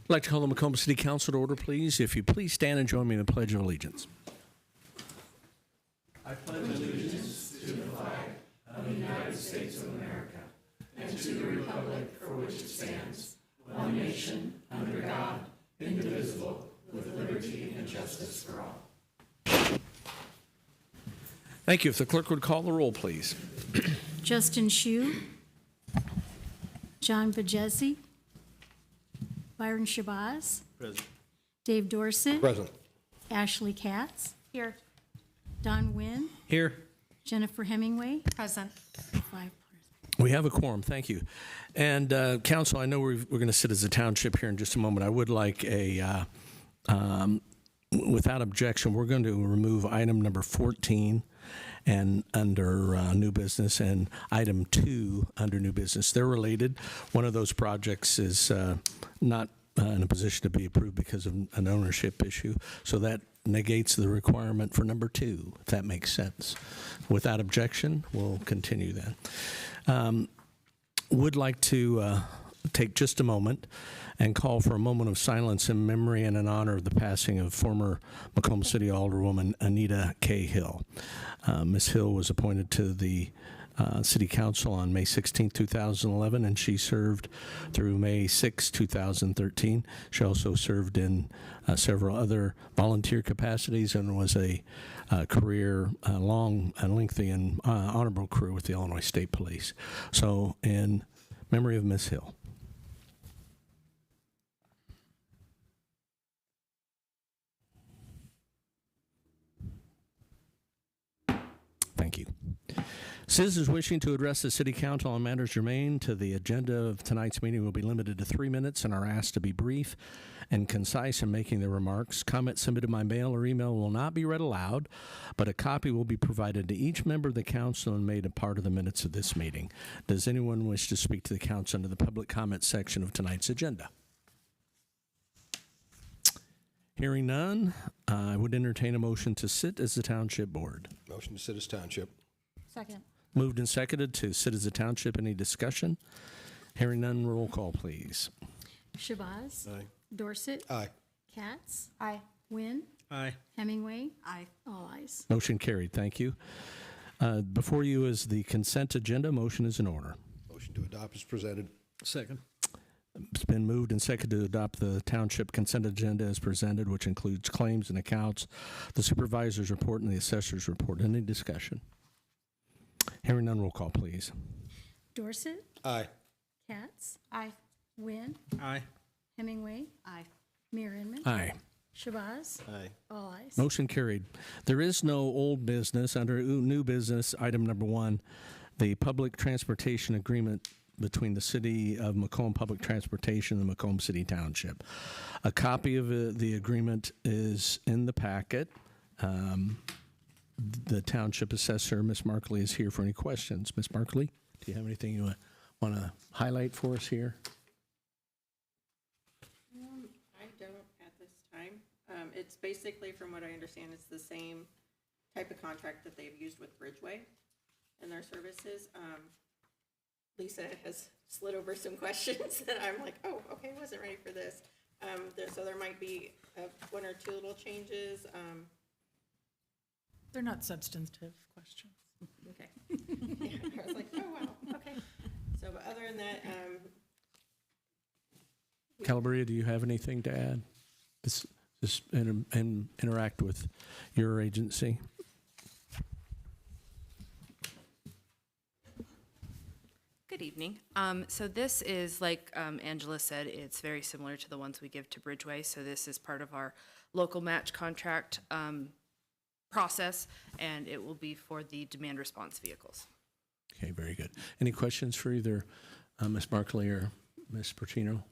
I'd like to call the Macomb City Council to order, please. If you please stand and join me in the Pledge of Allegiance. I pledge allegiance to the flag of the United States of America and to the republic for which it stands, one nation, under God, indivisible, with liberty and justice for all. Thank you. If the clerk would call the roll, please. Justin Shue, John Bajesi, Byron Shabazz, Present. Dave Dorsett, Present. Ashley Katz, here, Don Wynn, Here. Jennifer Hemingway, Present. 5. We have a quorum, thank you. And Council, I know we're going to sit as a township here in just a moment. I would like a, without objection, we're going to remove item number 14 and under new business and item 2 under new business. They're related. One of those projects is not in a position to be approved because of an ownership issue. So that negates the requirement for number 2, if that makes sense. Without objection, we'll continue then. Would like to take just a moment and call for a moment of silence in memory and in honor of the passing of former Macomb City Alderwoman Anita K. Hill. Ms. Hill was appointed to the City Council on May 16, 2011, and she served through May 6, 2013. She also served in several other volunteer capacities and was a career, long and lengthy and honorable career with the Illinois State Police. So in memory of Ms. Hill. Thank you. Citizens wishing to address the City Council on matters germane to the agenda of tonight's meeting will be limited to 3 minutes and are asked to be brief and concise in making their remarks. Comments submitted by mail or email will not be read aloud, but a copy will be provided to each member of the council and made a part of the minutes of this meeting. Does anyone wish to speak to the council under the public comment section of tonight's agenda? Hearing none, I would entertain a motion to sit as the Township Board. Motion to sit as township. Second. Moved and seconded to sit as a township. Any discussion? Hearing none, roll call, please. Shabazz. Aye. Dorsett. Aye. Katz. Aye. Wynn. Aye. Hemingway. Aye. All ayes. Motion carried. Thank you. Before you is the consent agenda. Motion is in order. Motion to adopt is presented. Second. It's been moved and seconded to adopt the township consent agenda as presented, which includes claims and accounts, the supervisor's report, and the assessor's report. Any discussion? Hearing none, roll call, please. Dorsett. Aye. Katz. Aye. Wynn. Aye. Hemingway. Aye. Mayor Inman. Aye. Shabazz. Aye. All ayes. Motion carried. There is no old business. Under new business, item number 1, the public transportation agreement between the City of Macomb Public Transportation and the Macomb City Township. A copy of the agreement is in the packet. The Township Assessor, Ms. Markley, is here for any questions. Ms. Markley, do you have anything you want to highlight for us here? I don't at this time. It's basically, from what I understand, it's the same type of contract that they've used with Bridgeway and their services. Lisa has slid over some questions that I'm like, oh, okay, I wasn't ready for this. So there might be 1 or 2 little changes. They're not substantive questions. Okay. Yeah, I was like, oh, wow, okay. So, but other than that, Calabria, do you have anything to add? This and interact with your agency. Good evening. So this is, like Angela said, it's very similar to the ones we give to Bridgeway. So this is part of our local match contract process, and it will be for the demand response vehicles. Okay, very good. Any questions for either Ms. Markley or Ms. Pertino?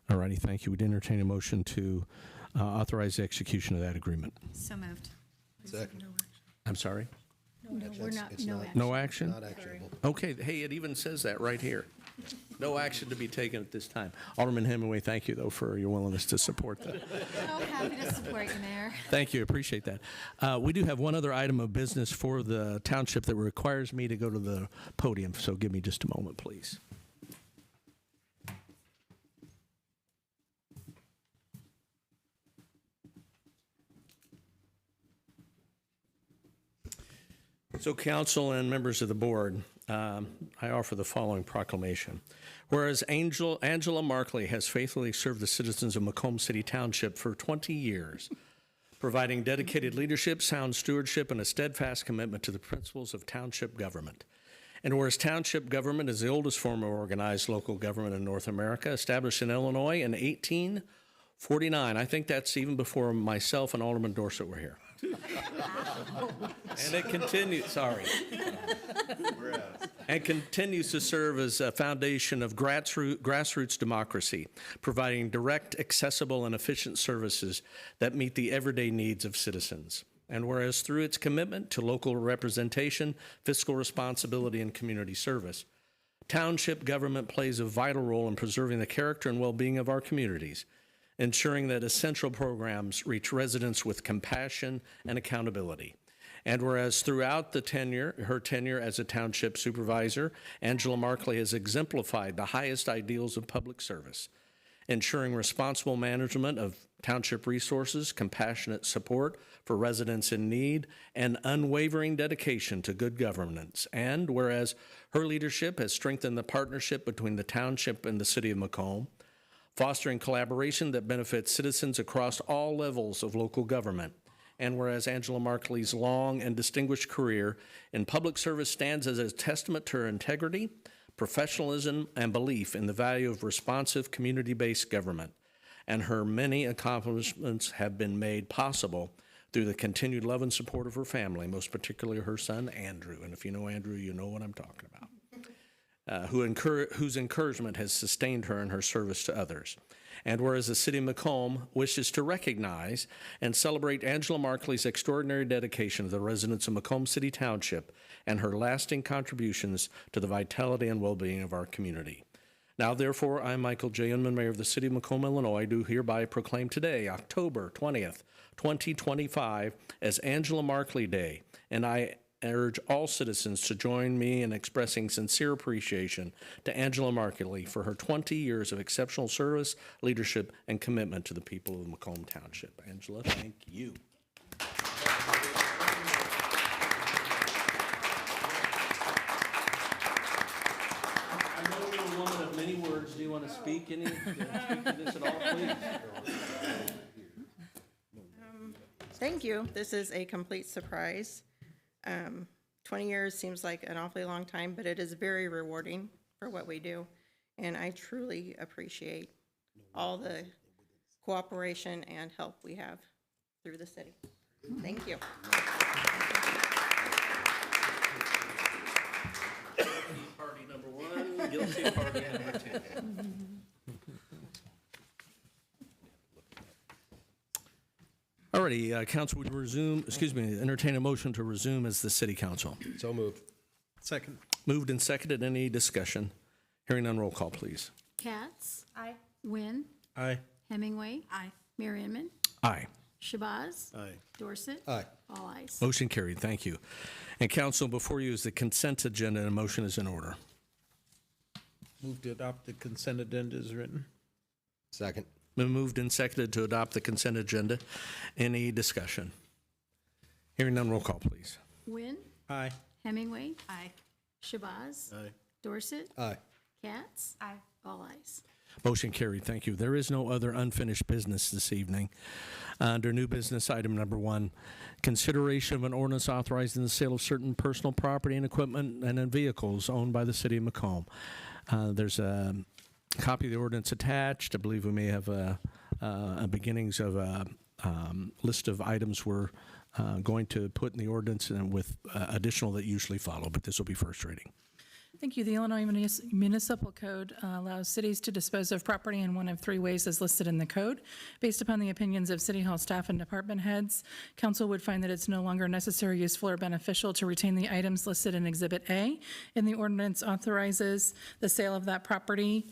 All righty, thank you. We'd entertain a motion to authorize the execution of that agreement. So moved. Second. I'm sorry? No, we're not. It's No not- action. No action? Not actionable. Okay, hey, it even says that right here. No action to be taken at this time. Alderman Hemingway, thank you, though, for your willingness to support that. So happy to support you, Mayor. Thank you, appreciate that. We do have one other item of business for the township that requires me to go to the podium, so give me just a moment, please. So, council and members of the board, I offer the following proclamation. Whereas Angela Markley has faithfully served the citizens of Macomb City Township for 20 years, providing dedicated leadership, sound stewardship, and a steadfast commitment to the principles of township government. And whereas township government is the oldest form of organized local government in North America, established in Illinois in 1849. I think that's even before myself and Alderman Dorsett were here. And it continues, and continues to serve as a foundation of grassroots democracy, providing direct, accessible, and efficient services that meet the everyday needs of citizens. And whereas through its commitment to local representation, fiscal responsibility, and community service, township government plays a vital role in preserving the character and well-being of our communities, ensuring that essential programs reach residents with compassion and accountability. And whereas throughout her tenure as a township supervisor, Angela Markley has exemplified the highest ideals of public service, ensuring responsible management of township resources, compassionate support for residents in need, and unwavering dedication to good governance. And whereas her leadership has strengthened the partnership between the township and the city of Macomb, fostering collaboration that benefits citizens across all levels of local government. And whereas Angela Markley's long and distinguished career in public service stands as a testament to her integrity, professionalism, and belief in the value of responsive community-based government, and her many accomplishments have been made possible through the continued love and support of her family, most particularly her son, Andrew. And if you know Andrew, you know what I'm talking about. Whose encouragement has sustained her in her service to others. And whereas the city of Macomb wishes to recognize and celebrate Angela Markley's extraordinary dedication to the residents of Macomb City Township and her lasting contributions to the vitality and well-being of our community. Now, therefore, I, Michael J. Inman, Mayor of the City of Macomb, Illinois, do hereby proclaim today, October 20th, 2025, as Angela Markley Day, and I urge all citizens to join me in expressing sincere appreciation to Angela Markley for her 20 years of exceptional service, leadership, and commitment to the people of Macomb Township. Angela, thank you. I know you're a woman of many words. Do you want to speak to this at all, please? Thank you. This is a complete surprise. 20 years seems like an awfully long time, but it is very rewarding for what we do. And I truly appreciate all the cooperation and help we have through the city. Thank you. Party number one, guilty party number two. Alrighty, council would entertain a motion to resume as the city council. So moved. Second. Moved and seconded. Any discussion? Hearing none, roll call, please. Katz, Aye. Wynn, Aye. Hemingway, Aye. Mayor Inman, Aye. Shabazz, Aye. Dorset, Aye. all ayes. Motion carried. Thank you. And council, before you is the consent agenda, and a motion is in order. Move to adopt the consent agenda as written. Second. Been moved and seconded to adopt the consent agenda. Any discussion? Hearing none, roll call, please. Wynn, Aye. Hemingway, Aye. Shabazz, Aye. Dorset, Aye. Katz, Aye. all ayes. Motion carried. Thank you. There is no other unfinished business this evening. Under new business, item number 1, consideration of an ordinance authorizing the sale of certain personal property and equipment and vehicles owned by the city of Macomb. There's a copy of the ordinance attached. I believe we may have a beginnings of a list of items we're going to put in the ordinance and with additional that usually follow, but this will be first reading. Thank you. The Illinois Municipal Code allows cities to dispose of property in one of 3 ways as listed in the code. Based upon the opinions of City Hall staff and department heads, council would find that it's no longer necessary, useful, or beneficial to retain the items listed in Exhibit A, and the ordinance authorizes the sale of that property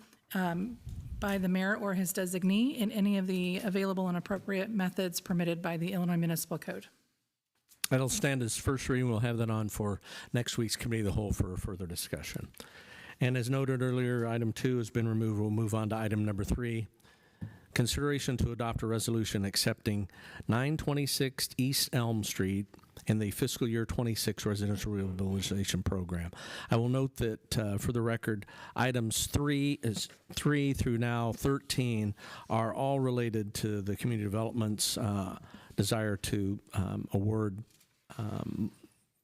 by the mayor or his designee in any of the available and appropriate methods permitted by the Illinois Municipal Code. That'll stand as first reading. We'll have that on for next week's Committee of the Whole for further discussion. And as noted earlier, item 2 has been removed. We'll move on to item number 3. Consideration to adopt a resolution accepting 926 East Elm Street in the fiscal year 26 residential rehabilitation program. I will note that for the record, items 3 through now 13 are all related to the community development's desire to award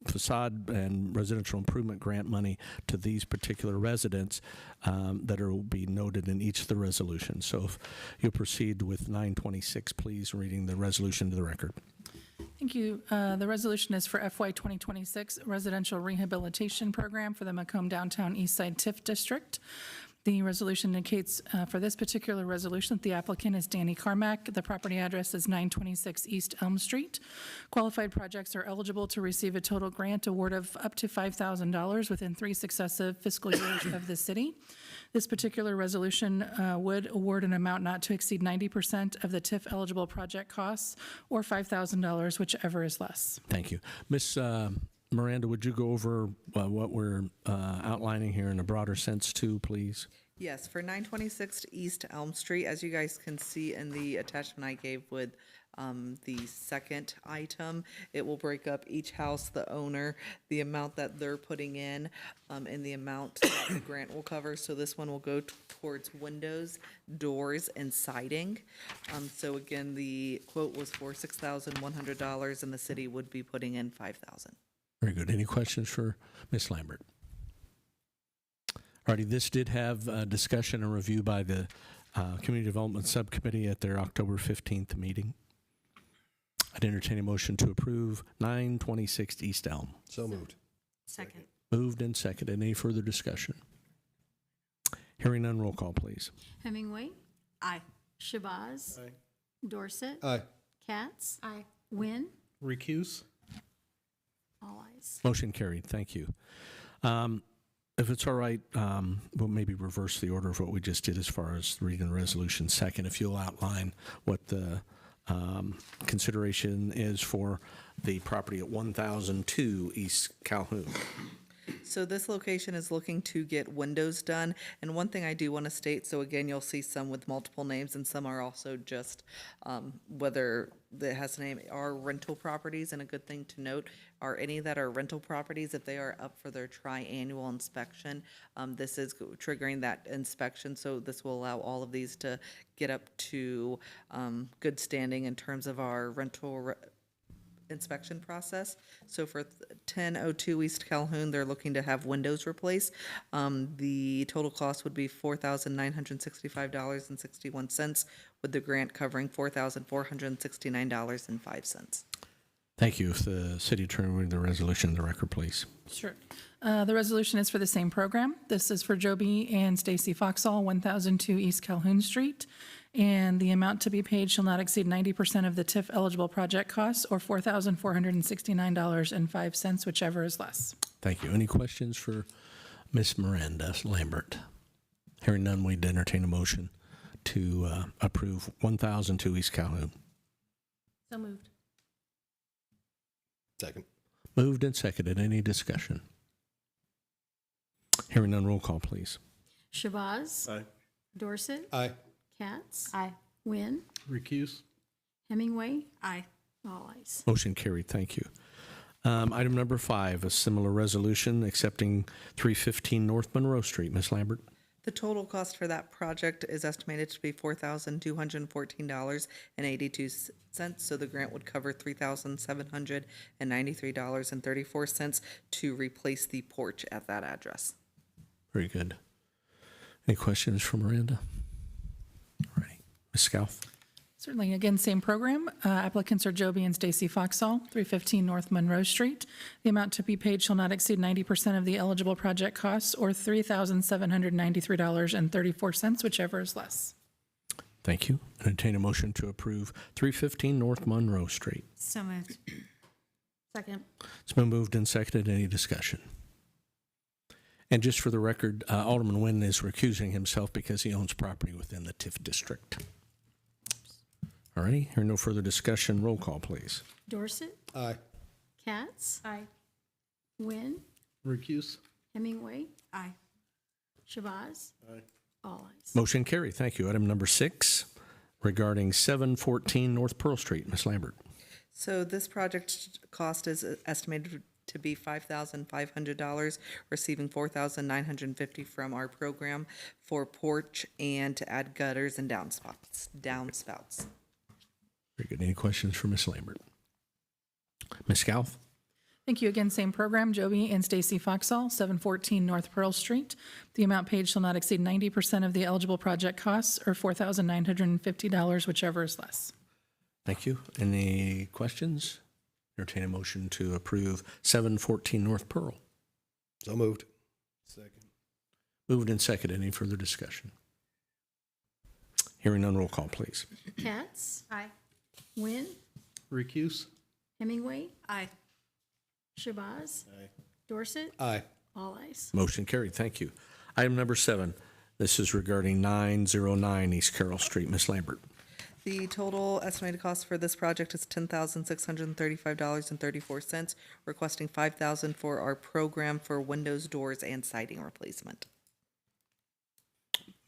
facade and residential improvement grant money to these particular residents that will be noted in each of the resolutions. So if you'll proceed with 926, please, reading the resolution to the record. Thank you. The resolution is for FY 2026 Residential Rehabilitation Program for the Macomb Downtown Eastside TIF District. The resolution indicates for this particular resolution that the applicant is Danny Carmack. The property address is 926 East Elm Street. Qualified projects are eligible to receive a total grant award of up to $5,000 within 3 successive fiscal years of the city. This particular resolution would award an amount not to exceed 90% of the TIF eligible project costs or $5,000, whichever is less. Thank you. Ms. Miranda, would you go over what we're outlining here in a broader sense too, please? Yes, for 926 East Elm Street, as you guys can see in the attachment I gave with the second item, it will break up each house, the owner, the amount that they're putting in, and the amount that the grant will cover. So this one will go towards windows, doors, and siding. So again, the quote was for $6,100, and the city would be putting in $5,000. Very good. Any questions for Ms. Lambert? Alrighty, this did have discussion and review by the Community Development Subcommittee at their October 15th meeting. I'd entertain a motion to approve 926 East Elm. So moved. Second. Moved and seconded. Any further discussion? Hearing none, roll call, please. Hemingway, Aye. Shabazz. Aye. Dorset. Aye. Katz. Aye. Wynn. Recuse? All ayes. Motion carried. Thank you. If it's all right, we'll maybe reverse the order of what we just did as far as reading the resolution second. If you'll outline what the consideration is for the property at 1002 East Calhoun. So this location is looking to get windows done. And one thing I do want to state, so again, you'll see some with multiple names and some are also just whether that has a name are rental properties. And a good thing to note are any that are rental properties, if they are up for their tri-annual inspection, this is triggering that inspection. So this will allow all of these to get up to good standing in terms of our rental inspection process. So for 1002 East Calhoun, they're looking to have windows replaced. The total cost would be $4,965.61, with the grant covering $4,469.05. Thank you. If the city attorney will read the resolution in the record, please. Sure. The resolution is for the same program. This is for Joby and Stacy Foxall, 1002 East Calhoun Street. And the amount to be paid shall not exceed 90% of the TIF eligible project costs or $4,469.05, whichever is less. Thank you. Any questions for Ms. Miranda Lambert? Hearing none, we'd entertain a motion to approve 1002 East Calhoun. So moved. Second. Moved and seconded. Any discussion? Hearing none, roll call, please. Shabazz. Aye. Dorset. Aye. Katz. Aye. Wynn. Recuse? Hemingway. Aye. All ayes. Motion carried. Thank you. Item number 5, a similar resolution accepting 315 North Monroe Street. Ms. Lambert? The total cost for that project is estimated to be $4,214.82. So the grant would cover $3,793.34 to replace the porch at that address. Very good. Any questions for Miranda? All right. Ms. Scouth? Certainly, again, same program. Applicants are Joby and Stacy Foxall, 315 North Monroe Street. The amount to be paid shall not exceed 90% of the eligible project costs or $3,793.34, whichever is less. Thank you. Entertain a motion to approve 315 North Monroe Street. So moved. Second. It's been moved and seconded. Any discussion? And just for the record, Alderman Nguyen is recusing himself because he owns property within the TIF district. All righty. Hearing no further discussion, roll call, please. Dorset. Aye. Katz. Aye. Wynn. Recuse? Hemingway. Aye. Shabazz. Aye. All ayes. Motion carried. Thank you. Item number 6, regarding 714 North Pearl Street. Ms. Lambert. So this project cost is estimated to be $5,500, receiving $4,950 from our program for porch and to add gutters and downspouts. Very good. Any questions for Ms. Lambert? Ms. Scalf? Thank you. Again, same program, Joby and Stacy Foxall, 714 North Pearl Street. The amount paid shall not exceed 90% of the eligible project costs or $4,950, whichever is less. Thank you. Any questions? Entertain a motion to approve 714 North Pearl. So moved. Second. Moved and seconded. Any further discussion? Hearing none, roll call, please. Katz, Aye. Wynn, Recuse? Hemingway, Aye. Shabazz, Aye. Dorset, Aye. all ayes. Motion carried. Thank you. Item number 7. This is regarding 909 East Carroll Street. Ms. Lambert. The total estimated cost for this project is $10,635.34, requesting $5,000 for our program for windows, doors, and siding replacement.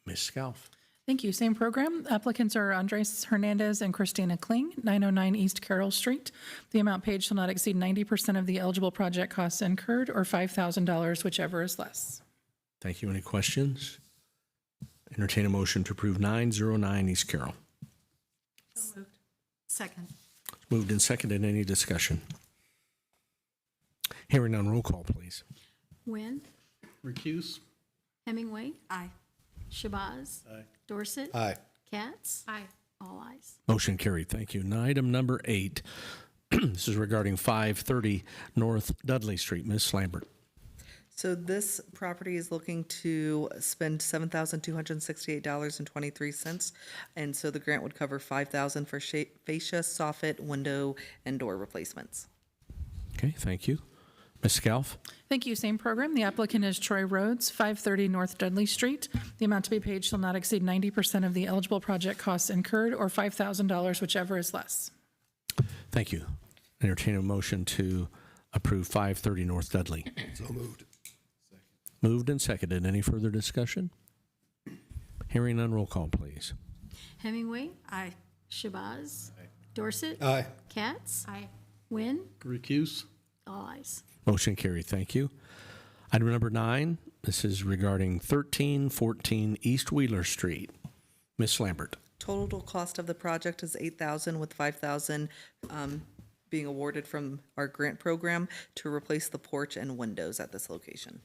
Ms. Scalf. Thank you. Same program. Applicants are Andres Hernandez and Christina Kling, 909 East Carroll Street. The amount paid shall not exceed 90% of the eligible project costs incurred or $5,000, whichever is less. Thank you. Any questions? Entertain a motion to approve 909 East Carroll. Second. Moved and seconded. Any discussion? Hearing none, roll call, please. Wynn, Recuse? Hemingway, Aye. Shabazz, Aye. Dorset, Aye. Katz, Aye. all ayes. Motion carried. Thank you. And item number 8. This is regarding 530 North Dudley Street. Ms. Lambert. So this property is looking to spend $7,268.23, and so the grant would cover $5,000 for fascia, soffit, window, and door replacements. Okay, thank you. Ms. Scalf. Thank you. Same program. The applicant is Troy Rhodes, 530 North Dudley Street. The amount to be paid shall not exceed 90% of the eligible project costs incurred or $5,000, whichever is less. Thank you. Entertain a motion to approve 530 North Dudley. So moved. Moved and seconded. Any further discussion? Hearing none, roll call, please. Hemingway, Aye. Shabazz, Dorset, Aye. Katz, Aye. Wynn, Recuse? all ayes. Motion carried. Thank you. Item number 9. This is regarding 1314 East Wheeler Street. Ms. Lambert. Total cost of the project is $8,000, with $5,000 being awarded from our grant program to replace the porch and windows at this location.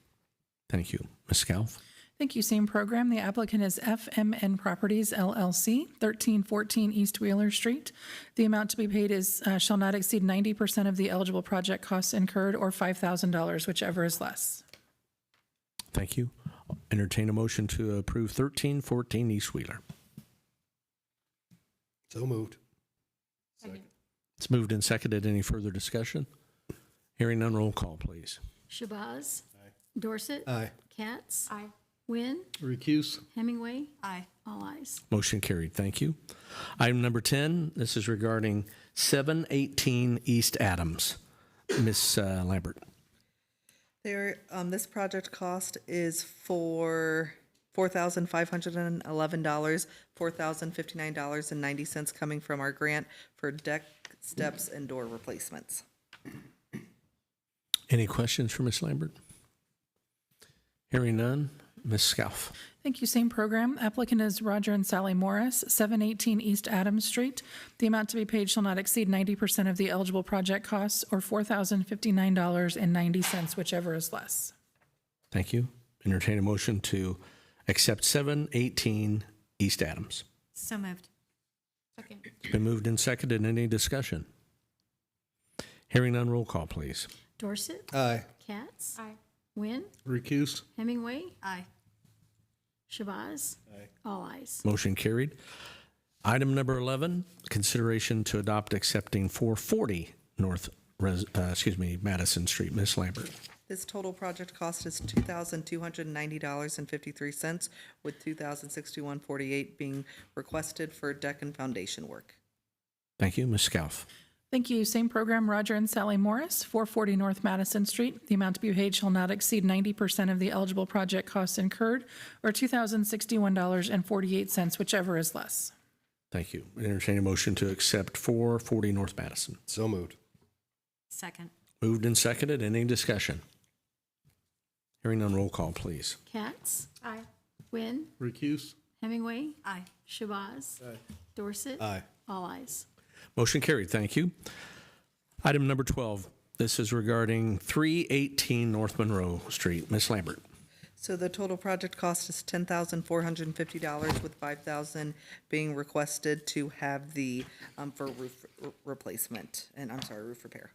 Thank you. Ms. Scalf. Thank you. Same program. The applicant is FMN Properties LLC, 1314 East Wheeler Street. The amount to be paid is shall not exceed 90% of the eligible project costs incurred or $5,000, whichever is less. Thank you. Entertain a motion to approve 1314 East Wheeler. So moved. Second. It's moved and seconded. Any further discussion? Hearing none, roll call, please. Shabazz, Dorset, Aye. Katz, Aye. Wynn, Recuse? Hemingway, Aye. all ayes. Motion carried. Thank you. Item number 10, this is regarding 718 East Adams. Ms. Lambert. This project cost is for $4,511, $4,059.90 coming from our grant for deck, steps, and door replacements. Any questions for Ms. Lambert? Hearing none, Ms. Scalf. Thank you. Same program. Applicant is Roger and Sally Morris, 718 East Adams Street. The amount to be paid shall not exceed 90% of the eligible project costs or $4,059.90, whichever is less. Thank you. Entertain a motion to accept 718 East Adams. So moved. Second. It's been moved and seconded. Any discussion? Hearing none, roll call, please. Dorset, Aye. Katz, Aye. Wynn, Recuse? Hemingway, Aye. Shabazz, Aye. all ayes. Motion carried. Item number 11, consideration to adopt accepting 440 Madison Street. Ms. Lambert. This total project cost is $2,290.53, with $2,061.48 being requested for deck and foundation work. Thank you. Ms. Scalf. Thank you. Same program, Roger and Sally Morris, 440 North Madison Street. The amount to be paid shall not exceed 90% of the eligible project costs incurred or $2,061.48, whichever is less. Thank you. Entertain a motion to accept 440 North Madison. So moved. Second. Moved and seconded. Any discussion? Hearing none, roll call, please. Katz, Aye. Wynn, Recuse? Hemingway, Aye. Shabazz, Dorset, Aye. all ayes. Motion carried. Thank you. Item number 12. This is regarding 318 North Monroe Street. Ms. Lambert. So the total project cost is $10,450 with $5,000 being requested to have the, for roof replacement, and roof repair.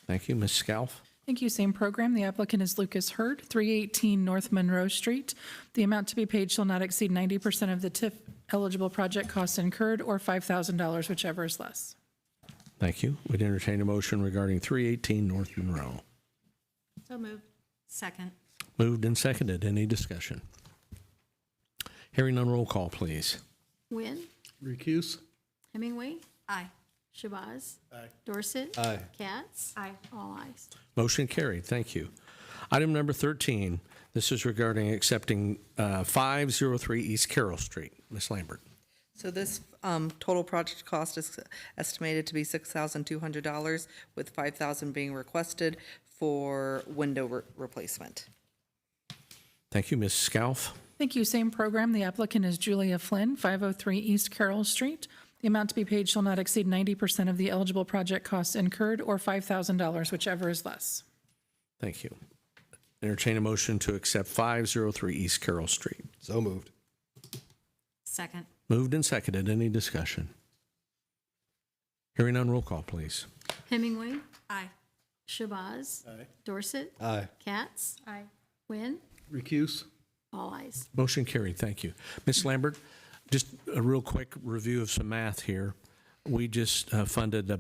Thank you. Ms. Scalf. Thank you. Same program. The applicant is Lucas Hurd, 318 North Monroe Street. The amount to be paid shall not exceed 90% of the TIF eligible project costs incurred or $5,000, whichever is less. Thank you. We'd entertain a motion regarding 318 North Monroe. So moved. Second. Moved and seconded. Any discussion? Hearing none, roll call, please. Wynn, Recuse? Hemingway, Aye. Shabazz, Dorset, Aye. Katz, Aye. all ayes. Motion carried. Thank you. Item number 13. This is regarding accepting 503 East Carroll Street. Ms. Lambert. So this total project cost is estimated to be $6,200 with $5,000 being requested for window replacement. Thank you. Ms. Scalf. Thank you. Same program. The applicant is Julia Flynn, 503 East Carroll Street. The amount to be paid shall not exceed 90% of the eligible project costs incurred or $5,000, whichever is less. Thank you. Entertain a motion to accept 503 East Carroll Street. So moved. Second. Moved and seconded. Any discussion? Hearing none, roll call, please. Hemingway, Aye. Shabazz, Dorset, Aye. Katz, Aye. Wynn, Recuse? all ayes. Motion carried. Thank you. Ms. Lambert, just a real quick review of some math here. We just funded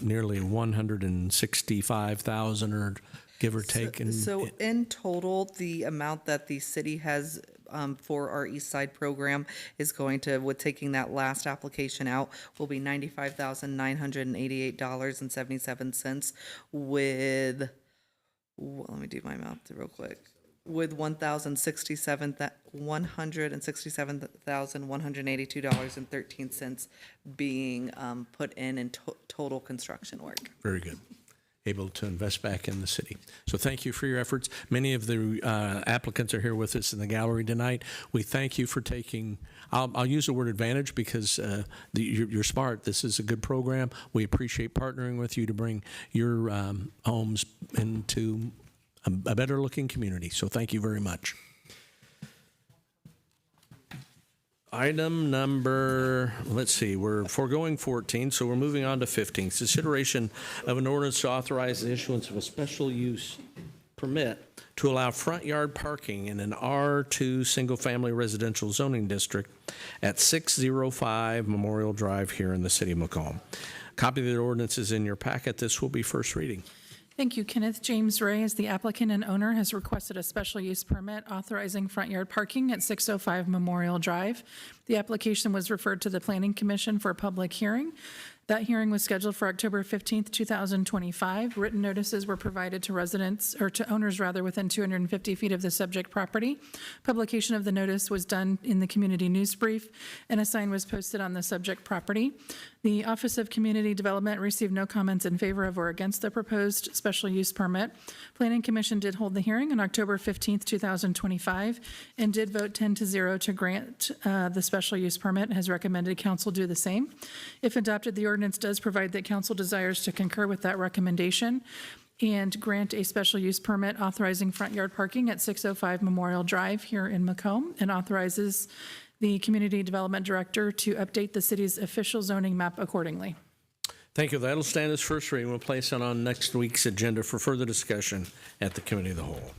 nearly 165,000 or give or take. So in total, the amount that the city has for our East Side program is going to, with taking that last application out, will be $95,988.77 with, let me do my math real quick, with $167,182.13 being put in total construction work. Very good. Able to invest back in the city. So thank you for your efforts. Many of the applicants are here with us in the gallery tonight. We thank you for taking, I'll use the word advantage because you're smart. This is a good program. We appreciate partnering with you to bring your homes into a better looking community. So thank you very much. Item number, let's see, we're foregoing 14, so we're moving on to 15. Consideration of an ordinance to authorize the issuance of a special use permit to allow front yard parking in an R2 single-family residential zoning district at 605 Memorial Drive here in the city of Macomb. Copy of the ordinance is in your packet. This will be first reading. Thank you. Kenneth James Ray, as the applicant and owner, has requested a special use permit authorizing front yard parking at 605 Memorial Drive. The application was referred to the Planning Commission for a public hearing. That hearing was scheduled for October 15th, 2025. Written notices were provided to residents, or to owners rather, within 250 feet of the subject property. Publication of the notice was done in the community news brief, and a sign was posted on the subject property. The Office of Community Development received no comments in favor of or against the proposed special use permit. Planning Commission did hold the hearing on October 15th, 2025, and did vote 10-0 to grant the special use permit, and has recommended council do the same. If adopted, the ordinance does provide that council desires to concur with that recommendation and grant a special use permit authorizing front yard parking at 605 Memorial Drive here in Macomb, and authorizes the Community Development Director to update the city's official zoning map accordingly. Thank you. That'll stand as first reading. We'll place it on next week's agenda for further discussion at the Committee of the Whole.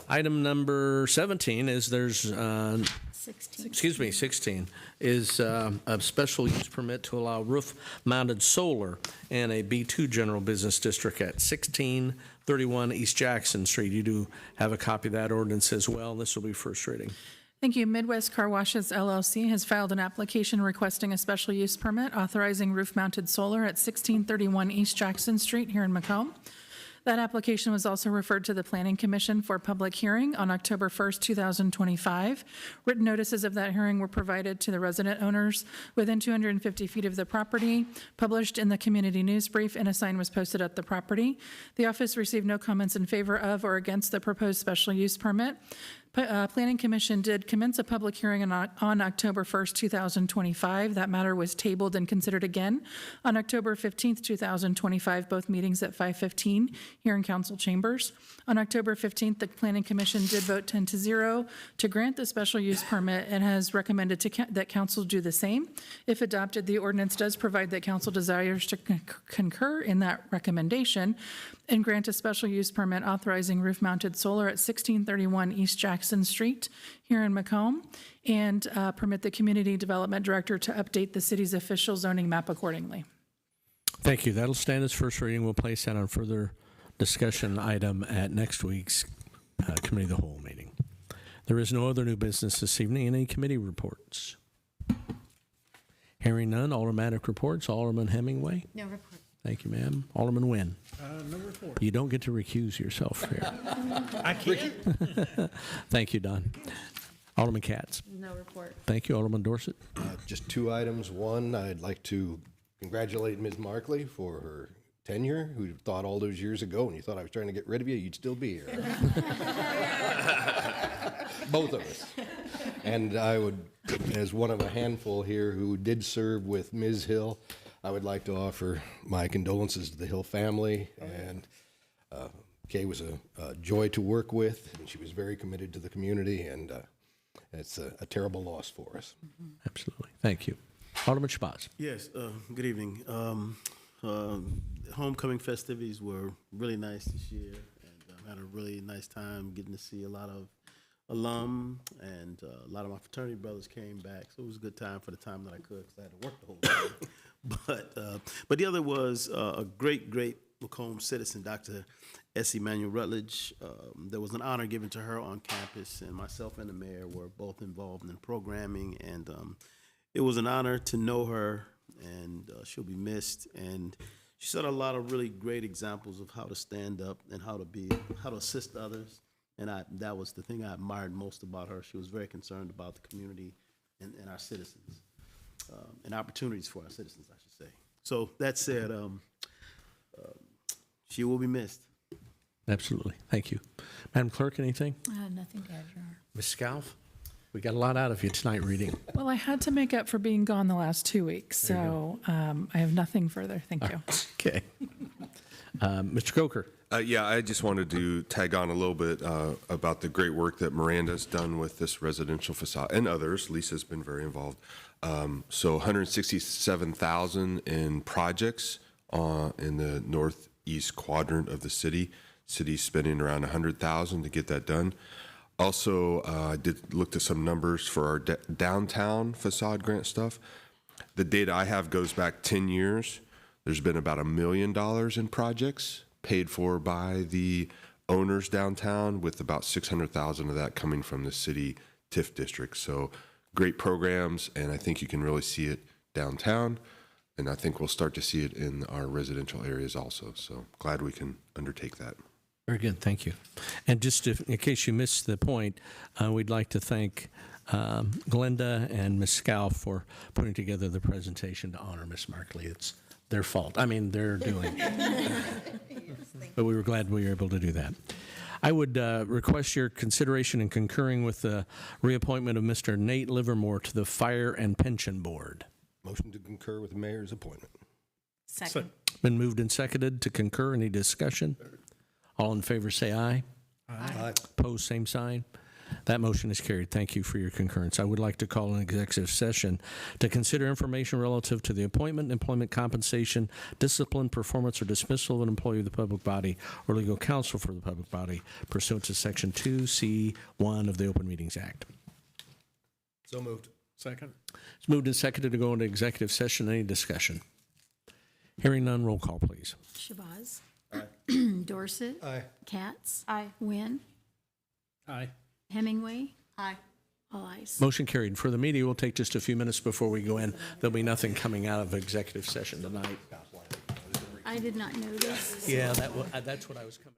Item number 17 is 16 is a special use permit to allow roof-mounted solar in a B2 general business district at 1631 East Jackson Street. You do have a copy of that ordinance as well. This will be first reading. Thank you. Midwest Car Washes LLC has filed an application requesting a special use permit authorizing roof-mounted solar at 1631 East Jackson Street here in Macomb. That application was also referred to the Planning Commission for public hearing on October 1st, 2025. Written notices of that hearing were provided to the resident owners within 250 feet of the property, published in the community news brief, and a sign was posted at the property. The office received no comments in favor of or against the proposed special use permit. Planning Commission did commence a public hearing on October 1st, 2025. That matter was tabled and considered again on October 15th, 2025, both meetings at 5:15 here in council chambers. On October 15th, the Planning Commission did vote 10-0 to grant the special use permit and has recommended that council do the same. If adopted, the ordinance does provide that council desires to concur in that recommendation and grant a special use permit authorizing roof-mounted solar at 1631 East Jackson Street here in Macomb, and permit the Community Development Director to update the city's official zoning map accordingly. Thank you. That'll stand as first reading. We'll place that on further discussion item at next week's Committee of the Whole meeting. There is no other new business this evening. Any committee reports? Hearing none, automatic reports. Alderman Hemingway. No report. Thank you, ma'am. Alderman Nguyen. No report. You don't get to recuse yourself here. I can't. Thank you, Don. Alderman Katz. No report. Thank you, Alderman Dorset. Just two items. One, I'd like to congratulate Ms. Markley for her tenure. Who thought all those years ago, when you thought I was trying to get rid of you, you'd still be here. Both of us. And I would, as one of a handful here who did serve with Ms. Hill, I would like to offer my condolences to the Hill family. And Kay was a joy to work with, and she was very committed to the community, and it's a terrible loss for us. Absolutely. Thank you. Alderman Shabazz. Yes, good evening. Homecoming festivities were really nice this year, and had a really nice time getting to see a lot of alum, and a lot of my fraternity brothers came back, so it was a good time for the time that I could, because I had to work the whole time. But the other was a great Macomb citizen, Dr. S. Emanuel Rutledge. There was an honor given to her on campus, and myself and the mayor were both involved in programming, and it was an honor to know her, and she'll be missed. And she set a lot of really great examples of how to stand up and how to assist others. And that was the thing I admired most about her. She was very concerned about the community and our citizens, and opportunities for our citizens, I should say. So that said, she will be missed. Absolutely. Thank you. Madam Clerk, anything? Nothing to add, Your Honor. Ms. Scalf? We got a lot out of you tonight reading. Well, I had to make up for being gone the last 2 weeks, so I have nothing further. Thank you. Okay. Mr. Coker? Yeah, I just wanted to tag on a little bit about the great work that Miranda's done with this residential facade, and others. Lisa's been very involved. So 167,000 in projects in the northeast quadrant of the city. City's spending around 100,000 to get that done. Also, I did look at some numbers for our downtown facade grant stuff. The data I have goes back 10 years. There's been about $1 million in projects paid for by the owners downtown, with about 600,000 of that coming from the city TIF district. So great programs, and I think you can really see it downtown, and I think we'll start to see it in our residential areas also. So glad we can undertake that. Very good. Thank you. And just in case you missed the point, we'd like to thank Glenda and Ms. Scalf for putting together the presentation to honor Ms. Markley. It's their fault. I mean, they're doing it. But we were glad we were able to do that. I would request your consideration in concurring with the reappointment of Mr. Nate Livermore to the Fire and Pension Board. Motion to concur with the mayor's appointment. Second. Been moved and seconded to concur. Any discussion? All in favor say aye. Aye. Opposed, same sign. That motion is carried. Thank you for your concurrence. I would like to call an executive session to consider information relative to the appointment, employment compensation, discipline, performance, or dismissal of an employee of the public body or legal counsel for the public body pursuant to Section 2C1 of the Open Meetings Act. So moved. Second. It's moved and seconded to go into executive session. Any discussion? Hearing none, roll call, please. Shabazz. Dorset. Aye. Katz. Aye. Nguyen. Aye. Hemingway. Aye. All ayes. Motion carried. For the media, we'll take just a few minutes before we go in. There'll be nothing coming out of executive session tonight. I did not notice. Yeah, that's what I was coming.